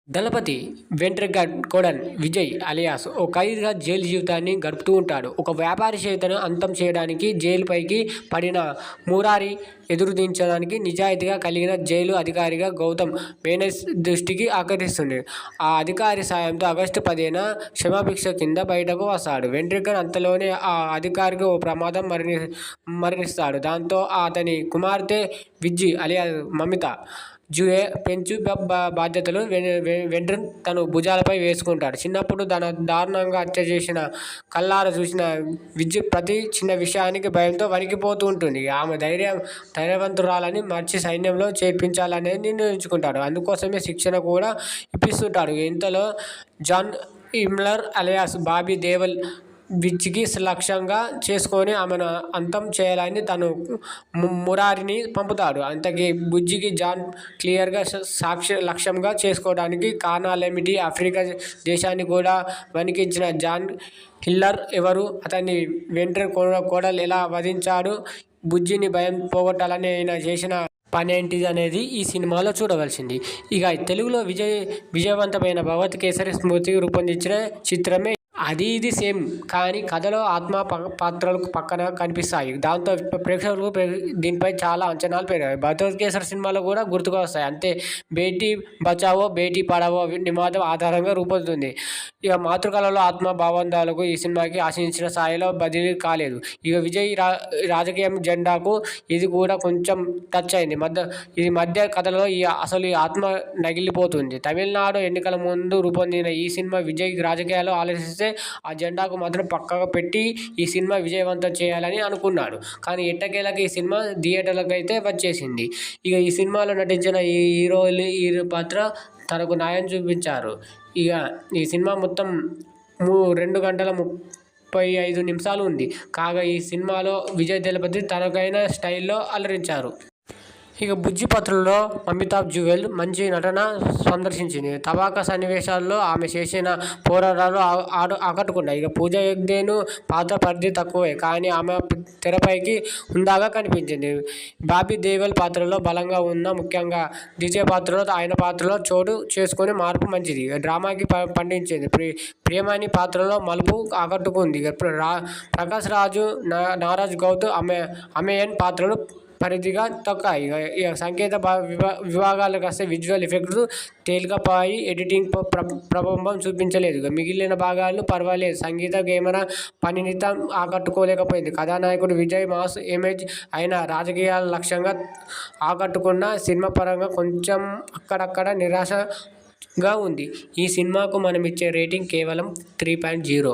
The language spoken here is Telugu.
దళపతి వెంట్రుగడ్డ కోడల్ విజయ్ అలియాస్ ఓ ఖైదీగా జైలు జీవితాన్ని గడుపుతూ ఉంటాడు. ఒక వ్యాపారి చేతను అంతం చేయడానికి జైలుపైకి పడిన మురారి ఎదురుదించడానికి నిజాయితీగా కలిగిన జైలు అధికారిగా గౌతమ్ మేనన్ దృష్టికి ఆకర్షిస్తుంది. ఆ అధికారి సాయంతో ఆగస్టు 10న క్షమాభిక్ష కింద బయటకు వస్తాడు. వెంట్రుగడ్డ అంతలోనే ఆ అధికారికి ఓ ప్రమాదం మరణిస్తాడు. దాంతో అతని కుమార్తె విజ్జి అలియాస్ మమిత జుయే పెంచు బాధ్యతలు వెంట్రుగడ్డ తన భుజాలపై వేసుకుంటాడు. చిన్నప్పుడు తన దారుణంగా హత్య చేసిన కళ్ళారా చూసిన విజ్జి ప్రతి చిన్న విషయానికి భయంతో వణికిపోతూ ఉంటుంది. ఆమె ధైర్యవంతురాలని మర్చి సైన్యంలో చేర్పించాలని నిర్ణయించుకుంటాడు. అందుకోసమే శిక్షణ కూడా ఇప్పిస్తుంటాడు. ఇంతలో John Himmler alias Bobby Deval విజ్జికి లక్ష్యంగా చేసుకొని ఆమెను అంతం చేయాలని తను మురారిని పంపుతాడు. అంతకీ బుజ్జికి జాన్ క్లియర్గా లక్ష్యంగా చేసుకోవడానికి కారణాలేమిటి? ఆఫ్రికా దేశాన్ని కూడా వణికించిన జాన్ హిమ్లర్ ఎవరు? అతన్ని వెంట్రుగడ్డ కోడలు ఎలా వధించాడు? బుజ్జిని భయం పోగొట్టాలని ఆయన చేసిన పనేంటిది అనేది ఈ సినిమాలో చూడవలసింది. ఇక తెలుగులో విజయవంతమైన భగవత్ కేసరి స్మృతి రూపొందించిన చిత్రమే అది. ఇది సేమ్, కానీ కథలో ఆత్మ పాత్రలు పక్కన కనిపిస్తాయి. దాంతో ప్రేక్షకులకు దీనిపై చాలా అంచనాలు పెరిగాయి. భగవత్ కేసరి సినిమాలో కూడా గుర్తుకు వస్తాయి. అంతే, బేటీ బచావో బేటీ పడావో నినాదం ఆధారంగా రూపొందుతుంది. ఇక మాతృకళలో ఆత్మ భావందాలకు ఈ సినిమాకి ఆశించిన స్థాయిలో బదిలీ కాలేదు. ఇక విజయ్ రాజకీయం జెండాకు ఇది కూడా కొంచెం టచ్ అయింది. మధ్య కథలో అసలు ఈ ఆత్మ నగిలిపోతుంది. తమిళనాడు ఎన్నికల ముందు రూపొందిన ఈ సినిమా విజయ్ రాజకీయాల్లో ఆలోచిస్తే ఆ జెండాకు మాత్రం పక్కగా పెట్టి ఈ సినిమా విజయవంతం చేయాలని అనుకున్నాడు. కానీ ఎట్టకేలకు ఈ సినిమా థియేటర్లకు అయితే వచ్చేసింది. ఇక ఈ సినిమాలో నటించిన ఈ హీరో పాత్ర తనకు న్యాయం చూపించారు. ఇక ఈ సినిమా మొత్తం 2 గంటల 35 నిమిషాలు ఉంది. కాగా ఈ సినిమాలో విజయ్ దళపతి తనకైన స్టైల్లో అలరించారు. ఇక బుజ్జి పాత్రలో మమిత జువెల్ మంచి నటన సందర్శించింది. తబాకా సన్నివేశాల్లో ఆమె చేసిన పోరాటాలు ఆకట్టుకున్నాయి. ఇక పూజా హెగ్డేను పాత్ర పరిధి తక్కువే, కానీ ఆమె తెరపైకి హుందాగా కనిపించింది. బాబీ దేవల్ పాత్రలో బలంగా ఉన్న, ముఖ్యంగా విజయ్ పాత్రలో ఆయన పాత్రలో చోటు చేసుకునే మార్పు మంచిది. డ్రామాకి పండించింది. ప్రియమణి పాత్రలో మలుపు ఆకట్టుకుంది. ప్రకాష్ రాజు, నారాజ్ గౌత్, అమేయన్ పాత్రలు పరిధిగా తొక్కాయి. ఇక సంకేత విభాగాలకు వస్తే విజువల్ ఎఫెక్ట్స్ తేలికపాయి, ఎడిటింగ్ ప్రభావం చూపించలేదు. మిగిలిన భాగాలు పర్వాలేదు. సంగీత కెమెరా పనినితం ఆకట్టుకోలేకపోయింది. కథానాయకుడు విజయ్ మాస్ ఇమేజ్ అయిన రాజకీయాల లక్ష్యంగా ఆకట్టుకున్న సినిమా పరంగా కొంచెం అక్కడక్కడ నిరాశగా ఉంది. ఈ సినిమాకు మనం ఇచ్చే రేటింగ్ కేవలం 3.0.